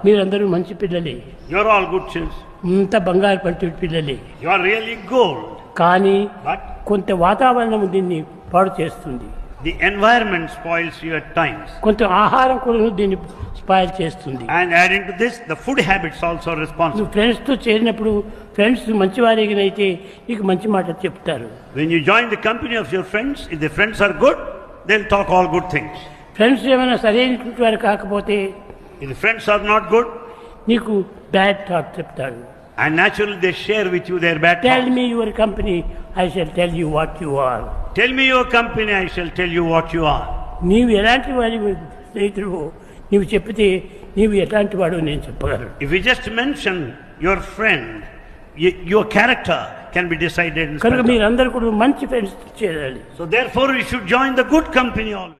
మీరందరూ మంచి పిల్లలే, You are all good children. ఇంత బంగారు పంటి పిల్లలే. You are really gold. కానీ But కొంత వాతావరణం దీన్ని పాడు చేస్తుంది, the environment spoils you at times. కొంత ఆహారం కూడా దీన్ని స్పాయిల్ చేస్తుంది. And adding to this, the food habits also are responsible. నువ్వు ఫ్రెండ్స్తో చేరినప్పుడు ఫ్రెండ్స్ మంచివారిగానైతే నీకు మంచి మాట చెప్తారు. When you join the company of your friends, if the friends are good, they'll talk all good things. Friends ఏమైనా సరైనటువంటి వారు కాకపోతే If the friends are not good, నీకు బ్యాడ్ థాట్ చెప్తాడు. and naturally they share with you their bad tell thoughts. Me your company, I shall tell you what you are. Tell me your company, I shall tell you what you are. నీవు ఎలాంటి వాడి స్నేహితుడు నీవు చెప్తే నీవు ఎలాంటి వాడు నేను చెప్పగలను. If you just mention your friend, your character can be decided in కనుక spite of. మీరందరూ కూడా మంచి ఫ్రెండ్స్ చేరాలి. So therefore we should join the good company always.